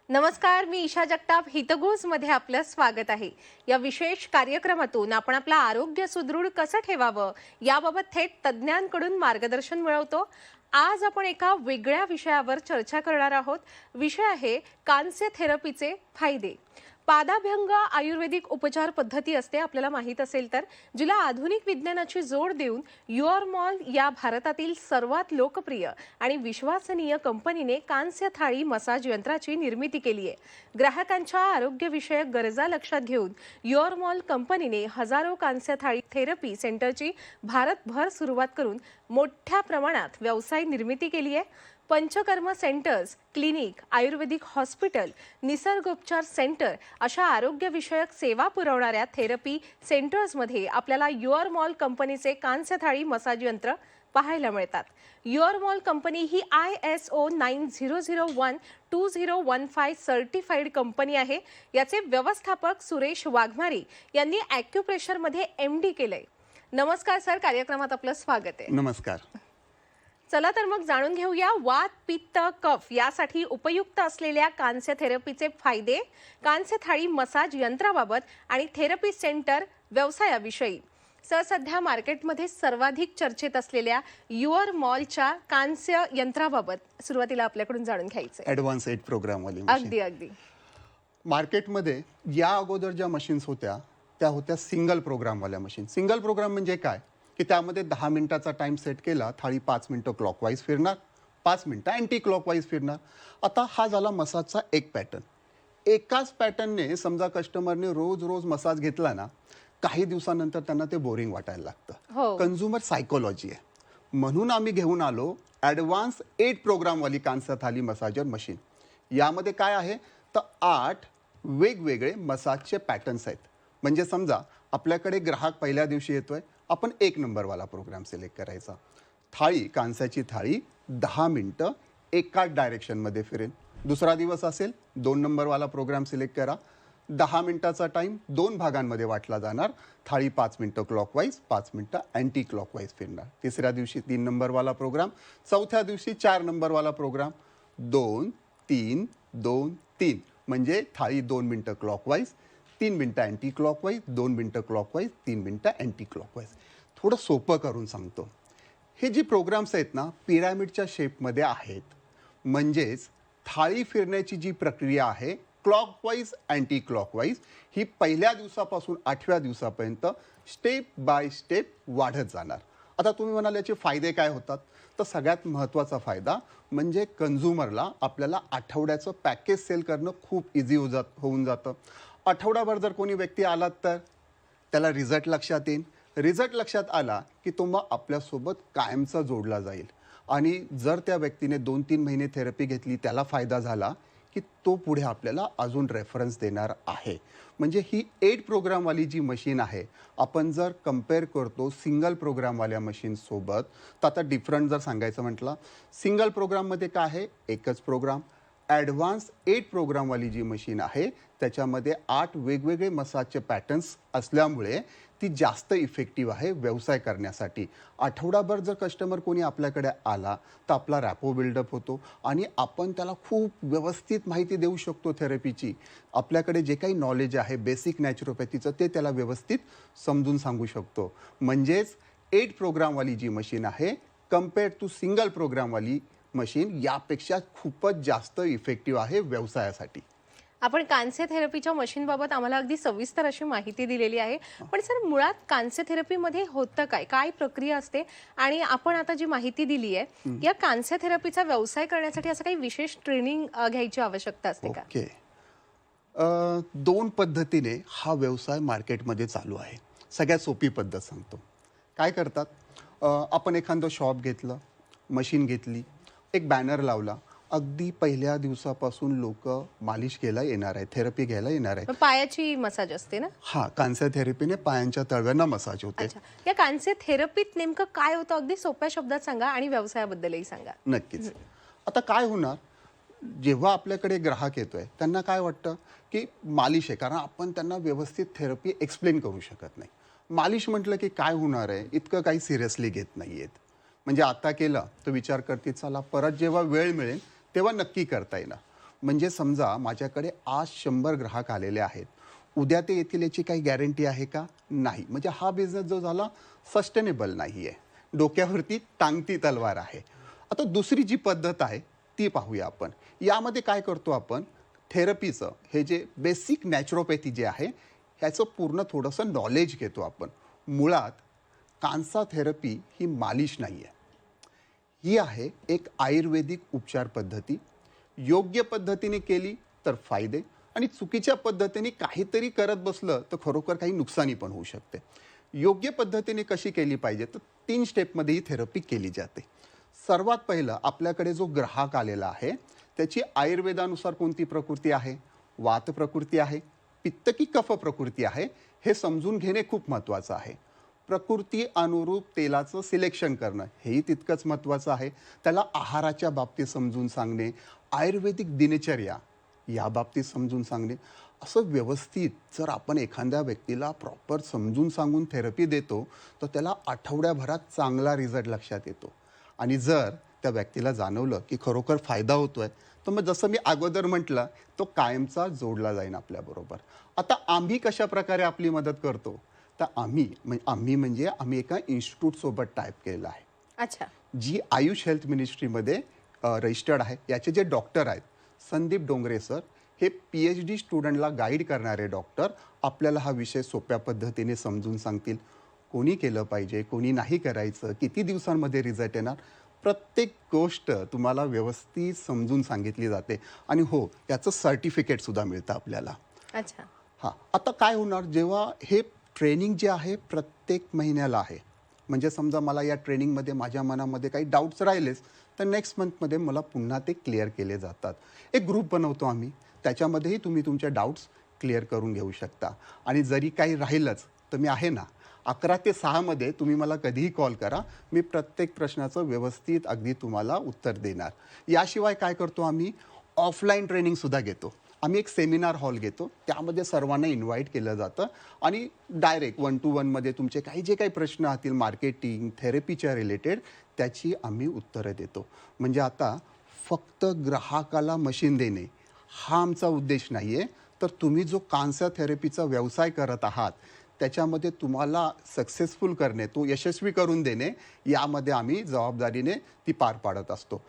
नमस्कार, मी ईशा जगताप. हितगुजमध्ये आपलं स्वागत आहे. या विशेष कार्यक्रमातून आपण आपलं आरोग्य सुदृढ कसं ठेवावं याबाबत थेट तज्ज्ञांकडून मार्गदर्शन मिळवतो. आज आपण एका वेगळ्या विषयावर चर्चा करणार आहोत. विषय आहे कांस्य थेरपीचे फायदे. पादाभ्यंग आयुर्वेदिक उपचार पद्धती असते, आपल्याला माहित असेल तर, जिला आधुनिक विज्ञानाची जोड देऊन युअरमॉल या भारतातील सर्वात लोकप्रिय आणि विश्वसनीय कंपनीने कांस्य थाळी मसाज यंत्राची निर्मिती केली आहे. ग्राहकांच्या आरोग्यविषयक गरजा लक्षात घेऊन युअरमॉल कंपनीने हजारो कांस्य थाळी थेरपी सेंटरची भारतभर सुरुवात करून मोठ्या प्रमाणात व्यवसाय निर्मिती केली आहे. पंचकर्म सेंटर्स, क्लिनिक, आयुर्वेदिक हॉस्पिटल, निसर्गोपचार सेंटर अशा आरोग्यविषयक सेवा पुरवणाऱ्या थेरपी सेंटर्समध्ये आपल्याला युअरमॉल कंपनीचे कांस्य थाळी मसाज यंत्र पाहायला मिळतात. युअरमॉल कंपनी ही ISO 9001-2015 सर्टिफाईड कंपनी आहे. याचे व्यवस्थापक सुरेश वाघमारी यांनी ॲक्युप्रेशरमध्ये MD केलंय. नमस्कार सर, कार्यक्रमात आपलं स्वागत आहे. नमस्कार. चला तर मग जाणून घेऊया वात, पित्त, कफ यासाठी उपयुक्त असलेल्या कांस्य थेरपीचे फायदे, कांस्य थाळी मसाज यंत्राबाबत आणि थेरपी सेंटर व्यवसायाविषयी. सर, सध्या मार्केटमध्ये सर्वाधिक चर्चेत असलेल्या युअरमॉलच्या कांस्य यंत्राबाबत सुरुवातीला आपल्याकडून जाणून घ्यायचं आहे. ॲडव्हान्स 8 प्रोग्रामवाली अगदी अगदी. मार्केटमध्ये या अगोदर ज्या मशीन्स होत्या त्या होत्या सिंगल प्रोग्रामवाल्या मशीन. सिंगल प्रोग्राम म्हणजे काय की त्यामध्ये 10 मिनिटाचा टाइम सेट केला, थाळी 5 मिनिटं क्लॉकवाईज फिरणार, 5 मिनिटं अँटी क्लॉकवाईज फिरणार. आता हा झाला मसाजचा एक पॅटर्न. एकाच पॅटर्नने समजा कस्टमरने रोज रोज मसाज घेतला ना, काही दिवसानंतर त्यांना ते बोरिंग वाटायला लागतं. कन्झ्युमर सायकोलॉजी आहे. म्हणून आम्ही घेऊन आलो ॲडव्हान्स 8 प्रोग्रामवाली कांस्य थाळी मसाजर मशीन. यामध्ये काय आहे तर 8 वेगवेगळे मसाजचे पॅटर्न्स आहेत. म्हणजे समजा आपल्याकडे ग्राहक पहिल्या दिवशी येतोय, आपण 1 नंबरवाला प्रोग्राम सिलेक्ट करायचा. थाळी, कांस्याची थाळी 10 मिनिटं एकाच डायरेक्शनमध्ये फिरेल. दुसरा दिवस असेल 2 नंबरवाला प्रोग्राम सिलेक्ट करा. 10 मिनिटाचा टाईम 2 भागांमध्ये वाटला जाणार. थाळी 5 मिनिटं क्लॉकवाईज, 5 मिनिटं अँटी क्लॉकवाईज फिरणार. तिसऱ्या दिवशी 3 नंबरवाला प्रोग्राम. चौथ्या दिवशी 4 नंबरवाला प्रोग्राम. 2, 3, 2, 3 म्हणजे थाळी 2 मिनिटं क्लॉकवाईज, 3 मिनिटं अँटी क्लॉकवाईज, 2 मिनिटं क्लॉकवाईज, 3 मिनिटं अँटी क्लॉकवाईज. थोडं सोपं करून सांगतो. हे जी प्रोग्राम्स आहेत ना, पिरॅमिडच्या शेपमध्ये आहेत. म्हणजेच थाळी फिरण्याची जी प्रक्रिया आहे क्लॉकवाईज अँटी क्लॉकवाईज ही पहिल्या दिवसापासून 8व्या दिवसापर्यंत स्टेप बाय स्टेप वाढत जाणार. आता तुम्ही म्हणाल याचे फायदे काय होतात, तर सगळ्यात महत्त्वाचा फायदा म्हणजे कन्झ्युमरला आपल्याला आठवड्याचं पॅकेज सेल करणं खूप इझी होऊन जातं. आठवडाभर जर कोणी व्यक्ती आला तर त्याला रिझल्ट लक्षात येईल. रिझल्ट लक्षात आला की तो मग आपल्यासोबत कायमचा जोडला जाईल. आणि जर त्या व्यक्तीने 2-3 महिने थेरपी घेतली, त्याला फायदा झाला की तो पुढे आपल्याला अजून रेफरन्स देणार आहे. म्हणजे ही 8 प्रोग्रामवाली जी मशीन आहे, आपण जर कम्पेअर करतो सिंगल प्रोग्रामवाल्या मशीनसोबत, तर आता डिफरंट जर सांगायचं म्हटलं, सिंगल प्रोग्राममध्ये काय आहे, एकच प्रोग्राम. ॲडव्हान्स 8 प्रोग्रामवाली जी मशीन आहे त्याच्यामध्ये 8 वेगवेगळे मसाजचे पॅटर्न्स असल्यामुळे ती जास्त इफेक्टिव्ह आहे व्यवसाय करण्यासाठी. आठवडाभर जर कस्टमर कोणी आपल्याकडे आला तर आपला रॅपो बिल्डअप होतो आणि आपण त्याला खूप व्यवस्थित माहिती देऊ शकतो थेरपीची. आपल्याकडे जे काही नॉलेज आहे बेसिक नॅचरोपॅथीचं ते त्याला व्यवस्थित समजून सांगू शकतो. म्हणजेच 8 प्रोग्रामवाली जी मशीन आहे कम्पेअर टू सिंगल प्रोग्रामवाली मशीन यापेक्षा खूपच जास्त इफेक्टिव्ह आहे व्यवसायासाठी. आपण कांस्य थेरपीच्या मशीनबाबत आम्हाला अगदी सविस्तर अशी माहिती दिलेली आहे. पण सर, मुळात कांस्य थेरपीमध्ये होतं काय, काय प्रक्रिया असते, आणि आपण आता जी माहिती दिली आहे या कांस्य थेरपीचा व्यवसाय करण्यासाठी असं काही विशेष ट्रेनिंग घ्यायची आवश्यकता असते का? ओके. 2 पद्धतीने हा व्यवसाय मार्केटमध्ये चालू आहे. सगळ्यात सोपी पद्धत सांगतो. काय करतात, आपण एखादं शॉप घेतलं, मशीन घेतली, एक बॅनर लावला. अगदी पहिल्या दिवसापासून लोक मालिश घ्यायला येणार आहे, थेरपी घ्यायला येणार आहे. पायाची मसाज असते ना? हा, कांस्य थेरपीने पायांच्या तळव्यांना मसाज होते. या कांस्य थेरपीत नेमकं काय होतं, अगदी सोप्या शब्दात सांगा आणि व्यवसायाबद्दलही सांगा. नक्कीच. आता काय होणार, जेव्हा आपल्याकडे ग्राहक येतोय त्यांना काय वाटतं की मालिश आहे, कारण आपण त्यांना व्यवस्थित थेरपी एक्सप्लेन करू शकत नाही. मालिश म्हटलं की काय होणार आहे, इतकं काही सिरियसली घेत नाहीयेत. म्हणजे आता केलं तर विचार करते चला परत जेव्हा वेळ मिळेल तेव्हा नक्की करता येणार. म्हणजे समजा माझ्याकडे आज 100 ग्राहक आलेले आहेत, उद्या ते येतील याची काही गॅरंटी आहे का? नाही. म्हणजे हा बिझनेस जो झाला सस्टेनेबल नाही आहे, डोक्यावरती टांगती तलवार आहे. आता दुसरी जी पद्धत आहे ती पाहूया आपण. यामध्ये काय करतो आपण, थेरपीचं हे जे बेसिक नॅचरोपॅथी जे आहे ह्याचं पूर्ण थोडंसं नॉलेज घेतो आपण. मुळात कांसा थेरपी ही मालिश नाही आहे, ही आहे एक आयुर्वेदिक उपचार पद्धती. योग्य पद्धतीने केली तर फायदे, आणि चुकीच्या पद्धतीने काहीतरी करत बसलं तर खरोखर काही नुकसानी पण होऊ शकते. योग्य पद्धतीने कशी केली पाहिजे, तर 3 स्टेपमध्ये ही थेरपी केली जाते. सर्वात पहिलं, आपल्याकडे जो ग्राहक आलेला आहे त्याची आयुर्वेदानुसार कोणती प्रकृती आहे, वात प्रकृती आहे, पित्त की कफ प्रकृती आहे, हे समजून घेणे खूप महत्त्वाचं आहे. प्रकृती अनुरूप तेलाचं सिलेक्शन करणं हेही तितकंच महत्त्वाचं आहे. त्याला आहाराच्या बाबतीत समजून सांगणे, आयुर्वेदिक दिनचर्या या बाबतीत समजून सांगणे, असं व्यवस्थित जर आपण एखाद्या व्यक्तीला प्रॉपर समजून सांगून थेरपी देतो तर त्याला आठवड्याभरात चांगला रिझल्ट लक्षात येतो. आणि जर त्या व्यक्तीला जाणवलं की खरोखर फायदा होतोय, तर मग जसं मी अगोदर म्हटलं, तो कायमचा जोडला जाईल आपल्याबरोबर. आता आम्ही कशा प्रकारे आपली मदत करतो, तर आम्ही एका इन्स्टिट्यूटसोबत टाईप केलेलं आहे, अच्छा. जी आयुष हेल्थ मिनिस्ट्रीमध्ये रजिस्टर्ड आहे. याचे जे डॉक्टर आहेत, संदीप डोंगरे सर, हे PhD स्टुडंटला गाईड करणारे डॉक्टर आपल्याला हा विषय सोप्या पद्धतीने समजून सांगतील. कोणी केलं पाहिजे, कोणी नाही करायचं, किती दिवसांमध्ये रिझल्ट येणार, प्रत्येक गोष्ट तुम्हाला व्यवस्थित समजून सांगितली जाते. आणि हो, याचं सर्टिफिकेटसुद्धा मिळतं आपल्याला. अच्छा. हां, आता काय होणार, जेव्हा हे ट्रेनिंग जे आहे प्रत्येक महिन्याला आहे, म्हणजे समजा मला या ट्रेनिंगमध्ये माझ्या मनामध्ये काही डाऊट्स राहिलेच तर नेक्स्ट मंथमध्ये मला पुन्हा ते क्लिअर केले जातात. एक ग्रुप बनवतो आम्ही, त्याच्यामध्येही तुम्ही तुमचे डाऊट्स क्लिअर करून घेऊ शकता. आणि जरी काही राहिलंच तर मी आहे ना, 11 ते 6 मध्ये तुम्ही मला कधीही कॉल करा, मी प्रत्येक प्रश्नाचं व्यवस्थित अगदी तुम्हाला उत्तर देणार. याशिवाय काय करतो आम्ही, ऑफलाईन ट्रेनिंगसुद्धा घेतो. आम्ही एक सेमिनार हॉल घेतो, त्यामध्ये सर्वांना इन्व्हाइट केलं जातं आणि डायरेक्ट 1 to 1 मध्ये तुमचे जे काही प्रश्न असतील मार्केटिंग थेरपीच्या रिलेटेड, त्याची आम्ही उत्तरं देतो. म्हणजे आता फक्त ग्राहकाला मशीन देणे हा आमचा उद्देश नाही आहे, तर तुम्ही जो कांसा थेरपीचा व्यवसाय करत आहात त्याच्यामध्ये तुम्हाला सक्सेसफुल करणे, तो यशस्वी करून देणे, यामध्ये आम्ही जबाबदारीने ती पार पाडत असतो.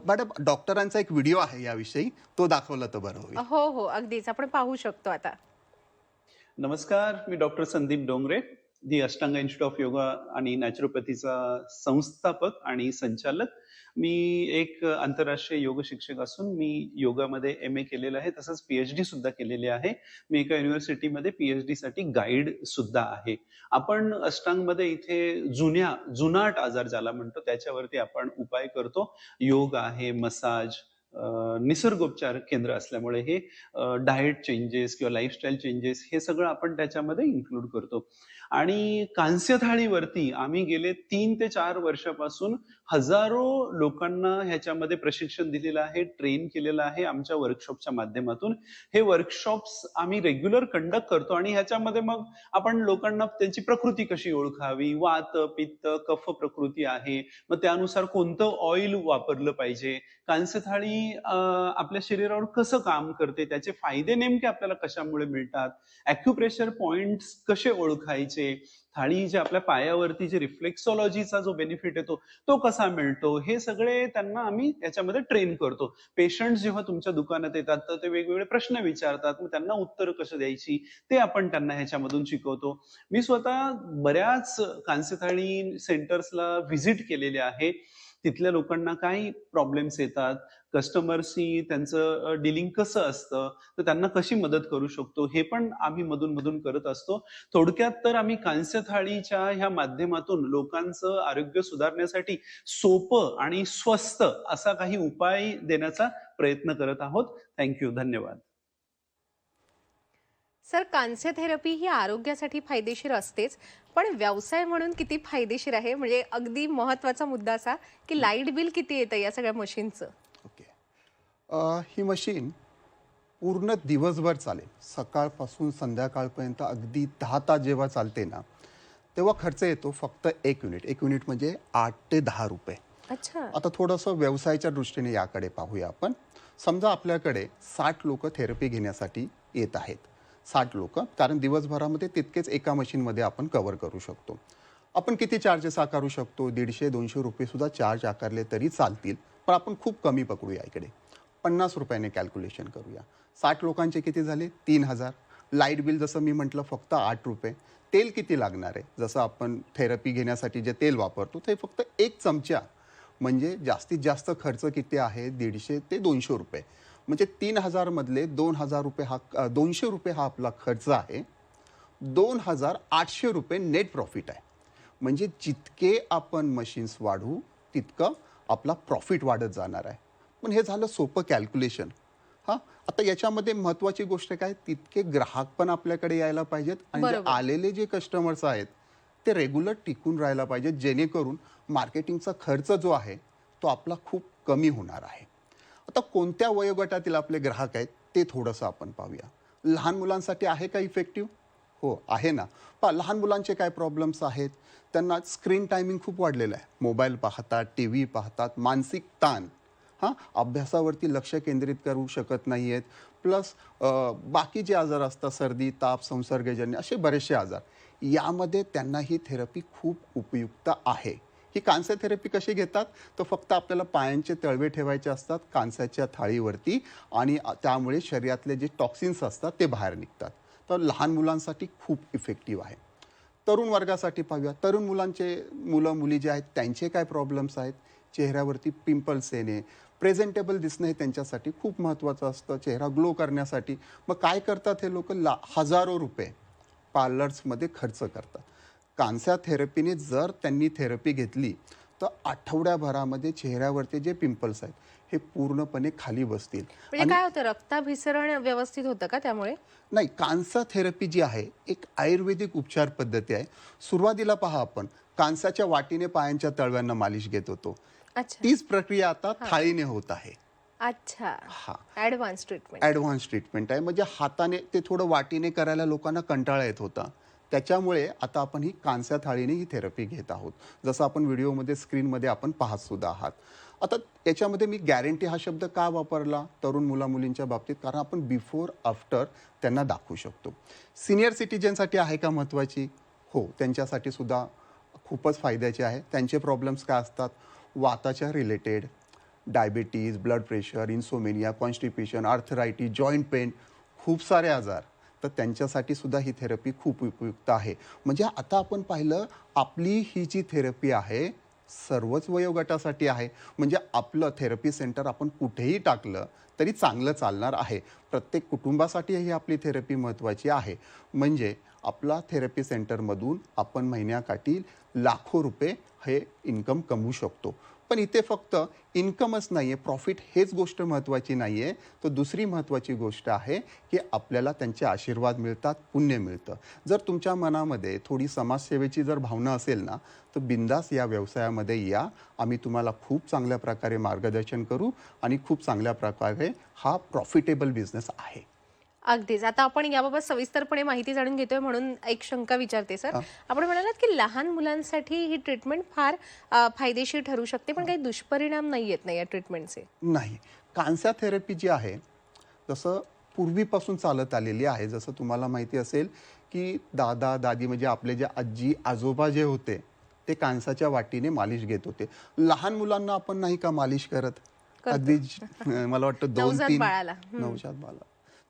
मॅडम, डॉक्टरांचा एक व्हिडिओ आहे याविषयी, तो दाखवला तर बरं होईल. हो हो, अगदीच आपण पाहू शकतो आता. नमस्कार, मी doctor Sandeep Dongre, the Ashtanga institute of yoga आणि नॅचरोपॅथीचा संस्थापक आणि संचालक. मी एक आंतरराष्ट्रीय योग शिक्षक असून मी योगामध्ये MA केलेलं आहे, तसंच PhD सुद्धा केलेली आहे. मी एका युनिव्हर्सिटीमध्ये PhD साठी गाईड सुद्धा आहे. आपण अष्टांगमध्ये इथे जुनाट आजार ज्याला म्हणतो त्याच्यावरती आपण उपाय करतो. योग आहे, मसाज, निसर्गोपचार केंद्र असल्यामुळे हे डाएट चेंजेस किंवा लाईफस्टाईल चेंजेस हे सगळं आपण त्याच्यामध्ये इन्क्लूड करतो. आणि कांस्य थाळीवरती आम्ही गेले 3 ते 4 वर्षापासून हजारो लोकांना ह्याच्यामध्ये प्रशिक्षण दिलेलं आहे, ट्रेन केलेलं आहे आमच्या वर्कशॉपच्या माध्यमातून. हे वर्कशॉप्स आम्ही रेग्युलर कंडक्ट करतो आणि ह्याच्यामध्ये मग आपण लोकांना त्यांची प्रकृती कशी ओळखावी, वात, पित्त, कफ प्रकृती आहे, मग त्यानुसार कोणतं ऑइल वापरलं पाहिजे, कांस्य थाळी आपल्या शरीरावर कसं काम करते, त्याचे फायदे नेमके आपल्याला कशामुळे मिळतात, ॲक्युप्रेशर पॉइंट्स कसे ओळखायचे, थाळी जे आपल्या पायावरती जे रिफ्लेक्सॉलॉजीचा जो बेनिफिट येतो तो कसा मिळतो, हे सगळे त्यांना आम्ही याच्यामध्ये ट्रेन करतो. पेशंट्स जेव्हा तुमच्या दुकानात येतात तर ते वेगवेगळे प्रश्न विचारतात, मग त्यांना उत्तर कसं द्यायची ते आपण त्यांना ह्याच्यामधून शिकवतो. मी स्वतः बऱ्याच कांस्य थाळी सेंटर्सला व्हिजिट केलेले आहे. तिथल्या लोकांना काय प्रॉब्लेम्स येतात, कस्टमर्सनी त्यांचं डीलिंग कसं असतं, तर त्यांना कशी मदत करू शकतो, हे पण आम्ही मधून करत असतो. थोडक्यात तर आम्ही कांस्य थाळीच्या ह्या माध्यमातून लोकांचं आरोग्य सुधारण्यासाठी सोपं आणि स्वस्त असा काही उपाय देण्याचा प्रयत्न करत आहोत. थँक्यू, धन्यवाद. सर, कांस्य थेरपी ही आरोग्यासाठी फायदेशीर असतेच, पण व्यवसाय म्हणून किती फायदेशीर आहे, म्हणजे अगदी महत्त्वाचा मुद्दा असा की लाईट बिल किती येतं या सगळ्या मशीनचं? ओके. ही मशीन पूर्ण दिवसभर चालेल, सकाळपासून संध्याकाळपर्यंत अगदी 10 तास जेव्हा चालते ना, तेव्हा खर्च येतो फक्त 1 युनिट. 1 युनिट म्हणजे 8 ते 10 रुपये. अच्छा. आता थोडंसं व्यवसायाच्या दृष्टीने याकडे पाहूया आपण. समजा आपल्याकडे 60 लोक थेरपी घेण्यासाठी येत आहेत. 60 लोक, कारण दिवसभरामध्ये तितकेच एका मशीनमध्ये आपण कव्हर करू शकतो. आपण किती चार्जेस आकारू शकतो? 150-200 रुपये सुद्धा चार्ज आकारले तरी चालतील, पण आपण खूप कमी पकडूया इकडे. 50 रुपयाने कॅल्क्युलेशन करूया. 60 लोकांचे किती झाले? 3000. लाईट बिल जसं मी म्हटलं फक्त 8 रुपये. तेल किती लागणार आहे? जसं आपण थेरपी घेण्यासाठी जे तेल वापरतो ते फक्त 1 चमचा, म्हणजे जास्तीत जास्त खर्च किती आहे? 150 ते 200 रुपये. म्हणजे 3000 मधले 2000 रुपये हा 200 रुपये हा आपला खर्च आहे. 2800 रुपये नेट प्रॉफिट आहे. म्हणजे जितके आपण मशीन्स वाढवू तितकं आपला प्रॉफिट वाढत जाणार आहे. पण हे झालं सोपं कॅल्क्युलेशन. हां, आता याच्यामध्ये महत्त्वाची गोष्ट काय? तितके ग्राहक पण आपल्याकडे यायला पाहिजेत आणि जे बरोबर. आलेले जे कस्टमर्स आहेत ते रेग्युलर टिकून राहायला पाहिजेत, जेणेकरून मार्केटिंगचा खर्च जो आहे तो आपला खूप कमी होणार आहे. आता कोणत्या वयोगटातील आपले ग्राहक आहेत ते थोडंसं आपण पाहूया. लहान मुलांसाठी आहे का इफेक्टिव्ह? हो, आहे ना. पहा, लहान मुलांचे काय प्रॉब्लेम्स आहेत? त्यांना स्क्रीन टायमिंग खूप वाढलेलं आहे. मोबाईल पाहतात, टी व्ही पाहतात, मानसिक ताण, हां, अभ्यासावरती लक्ष केंद्रित करू शकत नाही आहेत. प्लस बाकी जे आजार असतात, सर्दी, ताप, संसर्गजन्य असे बरेचसे आजार, यामध्ये त्यांना ही थेरपी खूप उपयुक्त आहे. ही कांस्य थेरपी कशी घेतात? तर फक्त आपल्याला पायांचे तळवे ठेवायचे असतात कांस्याच्या थाळीवरती आणि त्यामुळे शरीरातले जे टॉक्सिन्स असतात ते बाहेर निघतात. तर लहान मुलांसाठी खूप इफेक्टिव्ह आहे. तरुण वर्गासाठी पाहूया. तरुण मुलं मुली जे आहेत त्यांचे काय प्रॉब्लेम्स आहेत? चेहऱ्यावरती पिंपल्स येणे, प्रेझेंटेबल दिसणं हे त्यांच्यासाठी खूप महत्त्वाचं असतं, चेहरा ग्लो करण्यासाठी. मग काय करतात हे लोक? हजारो रुपये पार्लर्समध्ये खर्च करतात. कांस्या थेरपीने जर त्यांनी थेरपी घेतली तर आठवड्याभरामध्ये चेहऱ्यावरचे जे पिंपल्स आहेत हे पूर्णपणे खाली बसतील. म्हणजे काय होतं, रक्ताभिसरण व्यवस्थित होतं का त्यामुळे? नाही, कांसा थेरपी जी आहे एक आयुर्वेदिक उपचार पद्धती आहे. सुरुवातीला पहा, आपण कांसाच्या वाटीने पायांच्या तळव्यांना मालिश घेत होतो. अच्छा. तीच प्रक्रिया आता थाळीने होत आहे. अच्छा. हा, ॲडव्हान्स ट्रीटमेंट. ॲडव्हान्स ट्रीटमेंट आहे. म्हणजे हाताने ते थोडं वाटीने करायला लोकांना कंटाळा येत होता. त्याच्यामुळे आता आपण ही कांस्या थाळीने ही थेरपी घेत आहोत. जसं आपण व्हिडिओमध्ये स्क्रीनमध्ये आपण पाहत सुद्धा आहात. आता याच्यामध्ये मी गॅरंटी हा शब्द का वापरला तरुण मुलींच्या बाबतीत? कारण आपण बिफोर आफ्टर त्यांना दाखवू शकतो. सिनियर सिटीजनसाठी आहे का महत्त्वाची? हो, त्यांच्यासाठी सुद्धा खूपच फायद्याचे आहे. त्यांचे प्रॉब्लेम्स काय असतात? वाताच्या related, diabetes, blood pressure, insomnia, constipation, arthritis, joint pain, खूप सारे आजार. तर त्यांच्यासाठी सुद्धा ही थेरपी खूप उपयुक्त आहे. म्हणजे आता आपण पाहिलं, आपली ही जी थेरपी आहे सर्वच वयोगटासाठी आहे. म्हणजे आपलं थेरपी सेंटर आपण कुठेही टाकलं तरी चांगलं चालणार आहे. प्रत्येक कुटुंबासाठी ही आपली थेरपी महत्त्वाची आहे. म्हणजे आपला थेरपी सेंटरमधून आपण महिन्याकाठी लाखो रुपये हे इन्कम कमवू शकतो. पण इथे फक्त इन्कमच नाही आहे, प्रॉफिट हेच गोष्ट महत्त्वाची नाही आहे. तर दुसरी महत्त्वाची गोष्ट आहे की आपल्याला त्यांचे आशीर्वाद मिळतात, पुण्य मिळतं. जर तुमच्या मनामध्ये थोडी समाजसेवेची जर भावना असेल ना, तर बिंदास या व्यवसायामध्ये या. आम्ही तुम्हाला खूप चांगल्या प्रकारे मार्गदर्शन करू आणि खूप चांगल्या प्रकारे हा प्रॉफिटेबल बिझनेस आहे. अगदीच. आता आपण याबाबत सविस्तरपणे माहिती जाणून घेतोय म्हणून एक शंका विचारते सर. आपण म्हणालात की लहान मुलांसाठी ही ट्रीटमेंट फार फायदेशीर ठरू शकते, पण काही दुष्परिणाम नाही येत ना या ट्रीटमेंटचे? नाही, कांस्या थेरपी जी आहे जसं पूर्वीपासून चालत आलेली आहे. जसं तुम्हाला माहिती असेल की दादा दादी म्हणजे आपले जे आजी आजोबा जे होते ते कांसाच्या वाटीने मालिश घेत होते. लहान मुलांना आपण नाही का मालिश करत? अगदी मला वाटतं 2-3 बाळाला. नवजात बाळाला.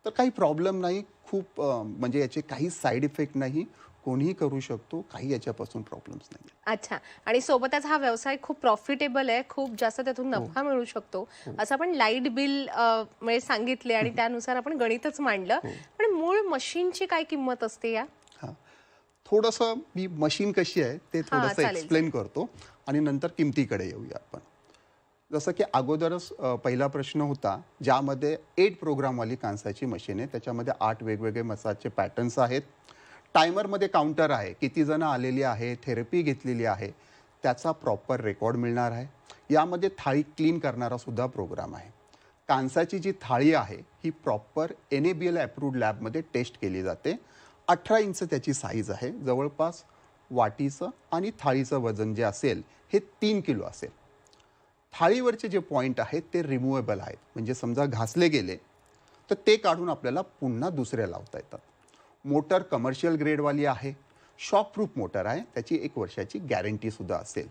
तर काही प्रॉब्लेम नाही. खूप म्हणजे याचे काही साईड इफेक्ट नाही. कोणीही करू शकतो. काही याच्यापासून प्रॉब्लेम्स नाही. अच्छा. आणि सोबतच हा व्यवसाय खूप प्रॉफिटेबल आहे, खूप जास्त त्यातून नफा मिळू शकतो असं आपण लाईट बिल म्हणजे सांगितले आणि त्यानुसार आपण गणितच मांडलं. पण मूळ मशीनची काय किंमत असते या? हां, थोडंसं मी मशीन कशी आहे ते थोडंसं चालेल. एक्सप्लेन करतो आणि नंतर किमतीकडे येऊया आपण. जसं की अगोदरच पहिला प्रश्न होता, ज्यामध्ये 8 प्रोग्रामवाली कांसाची मशीन आहे. त्याच्यामध्ये 8 वेगवेगळे मसाजचे पॅटर्न्स आहेत. टायमरमध्ये काउंटर आहे, किती जण आलेली आहे, थेरपी घेतलेली आहे, त्याचा प्रॉपर रेकॉर्ड मिळणार आहे. यामध्ये थाळी क्लीन करणारा सुद्धा प्रोग्राम आहे. कांसाची जी थाळी आहे ही प्रॉपर NABL अप्रूव्ड लॅबमध्ये टेस्ट केली जाते. 18 इंच त्याची साईज आहे. जवळपास वाटीचं आणि थाळीचं वजन जे असेल हे 3 किलो असेल. थाळीवरचे जे पॉईंट आहेत ते रिमूवेबल आहेत, म्हणजे समजा घासले गेले तर ते काढून आपल्याला पुन्हा दुसरे लावता येतात. मोटर कमर्शियल ग्रेडवाली आहे, शॉकप्रूफ मोटर आहे, त्याची 1 वर्षाची गॅरंटीसुद्धा असेल.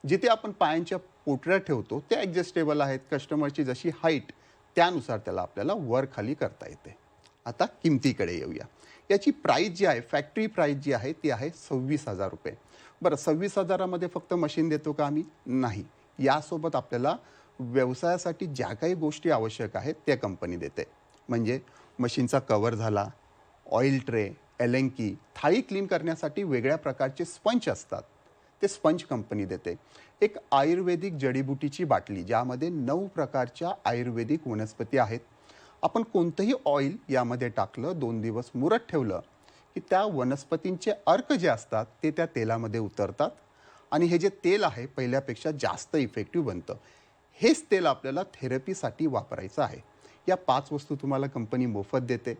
जिथे आपण पायांच्या पोटऱ्या ठेवतो ते ॲडजस्टेबल आहेत, कस्टमरची जशी हाईट त्यानुसार त्याला आपल्याला वर खाली करता येते. आता किमतीकडे येऊया. याची प्राईस जी आहे, फॅक्टरी प्राईस जी आहे ती आहे 26,000 रुपये. बरं, 26,000मध्ये फक्त मशीन देतो का आम्ही? नाही. यासोबत आपल्याला व्यवसायासाठी ज्या काही गोष्टी आवश्यक आहेत त्या कंपनी देते. म्हणजे मशीनचा कवर झाला, ऑइल ट्रे, एलेंकी, थाळी क्लीन करण्यासाठी वेगळ्या प्रकारचे स्पंज असतात, ते स्पंज कंपनी देते. एक आयुर्वेदिक जडीबुटीची बाटली ज्यामध्ये 9 प्रकारच्या आयुर्वेदिक वनस्पती आहेत. आपण कोणतंही ऑइल यामध्ये टाकलं, 2 दिवस मुरत ठेवलं की त्या वनस्पतींचे अर्क जे असतात ते त्या तेलामध्ये उतरतात आणि हे जे तेल आहे पहिल्यापेक्षा जास्त इफेक्टिव्ह बनतं. हेच तेल आपल्याला थेरपीसाठी वापरायचं आहे. या 5 वस्तू तुम्हाला कंपनी मोफत देते.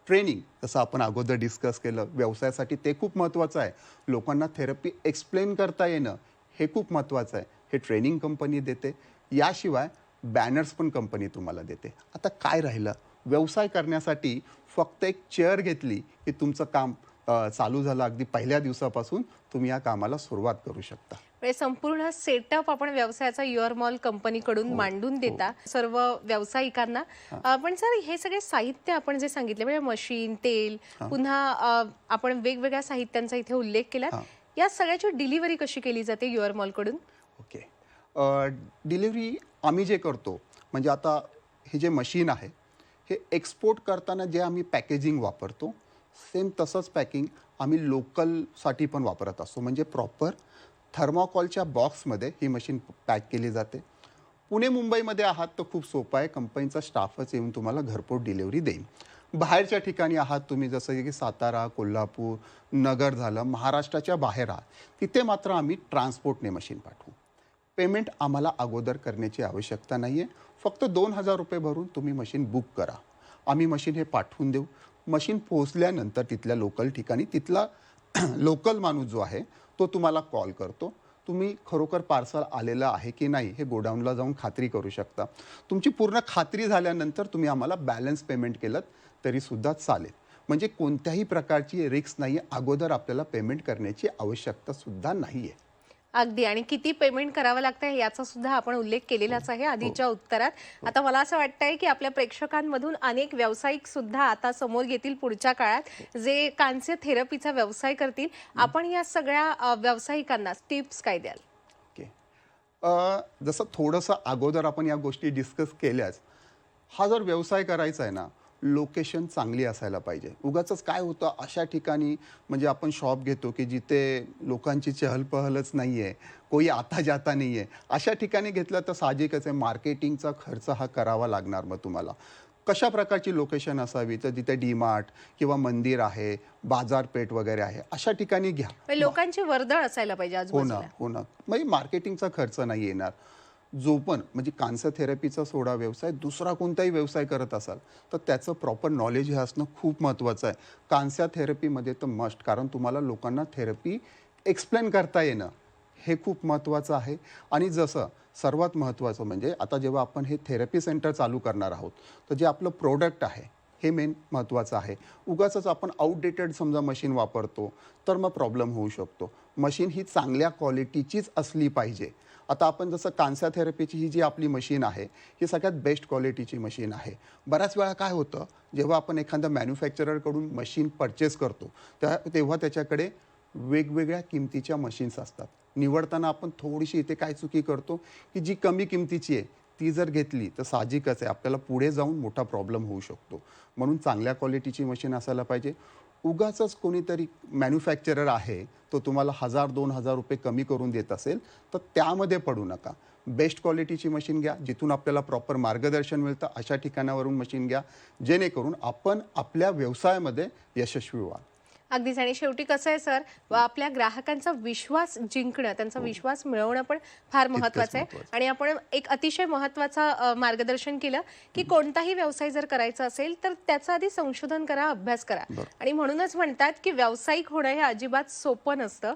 ट्रेनिंग, जसं आपण अगोदर डिस्कस केलं, व्यवसायासाठी ते खूप महत्त्वाचं आहे. लोकांना थेरपी एक्सप्लेन करता येणं हे खूप महत्त्वाचं आहे. हे ट्रेनिंग कंपनी देते. याशिवाय बॅनर्स पण कंपनी तुम्हाला देते. आता काय राहिलं? व्यवसाय करण्यासाठी फक्त एक चेअर घेतली की तुमचं काम चालू झालं. अगदी पहिल्या दिवसापासून तुम्ही या कामाला सुरुवात करू शकता. म्हणजे संपूर्ण सेटअप आपण व्यवसायाचा युअर मॉल कंपनीकडून मांडून देता सर्व व्यावसायिकांना. पण सर, हे सगळे साहित्य आपण जे सांगितले, म्हणजे मशीन, तेल, पुन्हा आपण वेगवेगळ्या साहित्यांचा इथे उल्लेख केला, या सगळ्याची डिलिव्हरी कशी केली जाते युअर मॉलकडून? ओके. डिलिव्हरी आम्ही जे करतो, म्हणजे आता हे जे मशीन आहे हे एक्सपोर्ट करताना जे आम्ही पॅकेजिंग वापरतो सेम तसंच पॅकिंग आम्ही लोकलसाठी पण वापरत असतो. म्हणजे प्रॉपर थर्माकॉलच्या बॉक्समध्ये ही मशीन पॅक केली जाते. पुणे मुंबईमध्ये आहात तर खूप सोपं आहे, कंपनीचा स्टाफच येऊन तुम्हाला घरपोच डिलिव्हरी देईल. बाहेरच्या ठिकाणी आहात तुम्ही, जसं की सातारा, कोल्हापूर, नगर झालं, महाराष्ट्राच्या बाहेर आहात, तिथे मात्र आम्ही ट्रान्सपोर्टने मशीन पाठवू. पेमेंट आम्हाला अगोदर करण्याची आवश्यकता नाही आहे. फक्त 2,000 रुपये भरून तुम्ही मशीन बुक करा, आम्ही मशीन हे पाठवून देऊ. मशीन पोहोचल्यानंतर तिथल्या लोकल ठिकाणी तिथला लोकल माणूस जो आहे तो तुम्हाला कॉल करतो. तुम्ही खरोखर पार्सल आलेलं आहे की नाही हे गोडाऊनला जाऊन खात्री करू शकता. तुमची पूर्ण खात्री झाल्यानंतर तुम्ही आम्हाला बॅलन्स पेमेंट केलं तरीसुद्धा चालेल. म्हणजे कोणत्याही प्रकारची रिस्क नाही आहे, अगोदर आपल्याला पेमेंट करण्याची आवश्यकतासुद्धा नाही आहे. अगदी. आणि किती पेमेंट करावं लागतं याचा सुद्धा आपण उल्लेख केलेलाच आहे आधीच्या उत्तरात. आता मला असं वाटतंय की आपल्या प्रेक्षकांमधून अनेक व्यावसायिक सुद्धा आता समोर येतील पुढच्या काळात, जे कांस्य थेरपीचा व्यवसाय करतील. आपण या सगळ्या व्यावसायिकांना टिप्स काय द्याल? ओके. जसं थोडंसं अगोदर आपण या गोष्टी डिस्कस केल्याच, हा जर व्यवसाय करायचा आहे ना, लोकेशन चांगली असायला पाहिजे. उगाचच काय होतं अशा ठिकाणी, म्हणजे आपण शॉप घेतो की जिथे लोकांची चहलपहलच नाही आहे, कोई आता जाता नाही आहे, अशा ठिकाणी घेतलं तर साहजिकच आहे मार्केटिंगचा खर्च हा करावा लागणार. मग तुम्हाला कशा प्रकारची लोकेशन असावी, तर जिथे डीमार्ट किंवा मंदिर आहे, बाजारपेठ वगैरे आहे, अशा ठिकाणी घ्या. म्हणजे लोकांची वर्दळ असायला पाहिजे हो ना, आजूबाजूला. हो ना. म्हणजे मार्केटिंगचा खर्च नाही येणार. जो पण म्हणजे कांस्य थेरपीचा सोडा व्यवसाय, दुसरा कोणताही व्यवसाय करत असाल तर त्याचं प्रॉपर नॉलेज हे असणं खूप महत्त्वाचं आहे. कांस्य थेरपीमध्ये तर मस्ट, कारण तुम्हाला लोकांना थेरपी एक्सप्लेन करता येणं हे खूप महत्त्वाचं आहे. आणि जसं सर्वात महत्त्वाचं म्हणजे आता जेव्हा आपण हे थेरपी सेंटर चालू करणार आहोत तर जे आपलं प्रोडक्ट आहे हे मेन महत्त्वाचं आहे. उगाचच आपण आउटडेटेड समजा मशीन वापरतो तर मग प्रॉब्लेम होऊ शकतो. मशीन ही चांगल्या क्वालिटीचीच असली पाहिजे. आता आपण जसं कांस्य थेरपीची ही जी आपली मशीन आहे ही सगळ्यात बेस्ट क्वालिटीची मशीन आहे. बऱ्याच वेळा काय होतं, जेव्हा आपण एखाद्या मॅन्युफॅक्चररकडून मशीन परचेस करतो तेव्हा त्याच्याकडे वेगवेगळ्या किमतीच्या मशीन्स असतात. निवडताना आपण थोडीशी इथे काय चुकी करतो की जी कमी किमतीची आहे ती जर घेतली तर साहजिकच आहे आपल्याला पुढे जाऊन मोठा प्रॉब्लेम होऊ शकतो. म्हणून चांगल्या क्वालिटीची मशीन असायला पाहिजे. उगाचच कोणीतरी मॅन्युफॅक्चरर आहे तो तुम्हाला 1,000-2,000 रुपये कमी करून देत असेल तर त्यामध्ये पडू नका. बेस्ट क्वालिटीची मशीन घ्या, जिथून आपल्याला प्रॉपर मार्गदर्शन मिळतं अशा ठिकाणावरून मशीन घ्या, जेणेकरून आपण आपल्या व्यवसायामध्ये यशस्वी व्हाल. अगदीच. आणि शेवटी कसं आहे सर, आपल्या ग्राहकांचा विश्वास जिंकणं, त्यांचा विश्वास मिळवणं पण फार महत्त्वाचं आहे. महत्त्वाचं. आणि आपण एक अतिशय महत्त्वाचा मार्गदर्शन केलं की कोणताही व्यवसाय जर करायचा असेल तर त्याचा आधी संशोधन करा, अभ्यास करा. आणि म्हणूनच म्हणतात की व्यावसायिक होणं हे अजिबात सोपं नसतं.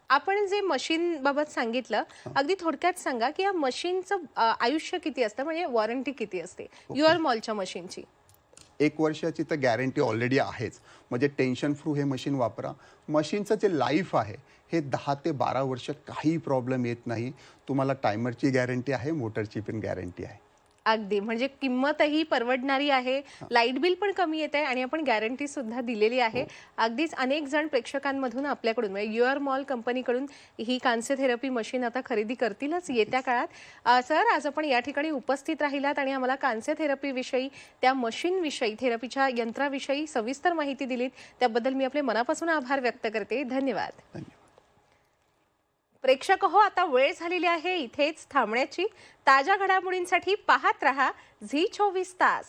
आपण जे मशीन बाबत सांगितलं, अगदी थोडक्यात सांगा की या मशीनचं आयुष्य किती असतं, म्हणजे वॉरंटी किती असते युअर मॉलच्या मशीनची? 1 वर्षाची तर गॅरंटी ऑलरेडी आहेच. म्हणजे टेन्शन फ्रू हे मशीन वापरा. मशीनचं जे लाईफ आहे हे 10 ते 12 वर्ष काही प्रॉब्लेम येत नाही. तुम्हाला टायमरची गॅरंटी आहे, मोटरची पण गॅरंटी आहे. अगदी, म्हणजे किंमतही परवडणारी आहे, लाईट बिल पण कमी येत आहे आणि आपण गॅरंटी सुद्धा दिलेली आहे. अगदीच अनेक जण प्रेक्षकांमधून आपल्याकडून म्हणजे युअर मॉल कंपनीकडून ही कांस्य थेरपी मशीन आता खरेदी करतीलच येत्या काळात. सर, आज आपण या ठिकाणी उपस्थित राहिलात आणि आम्हाला कांस्य थेरपीविषयी, त्या मशीनविषयी, थेरपीच्या यंत्राविषयी सविस्तर माहिती दिलीत. त्याबद्दल मी आपले मनापासून आभार व्यक्त करते. धन्यवाद. धन्यवाद. प्रेक्षक हो, आता वेळ झालेली आहे इथेच थांबण्याची. ताज्या घडामोडींसाठी पाहत रहा झी 24 तास.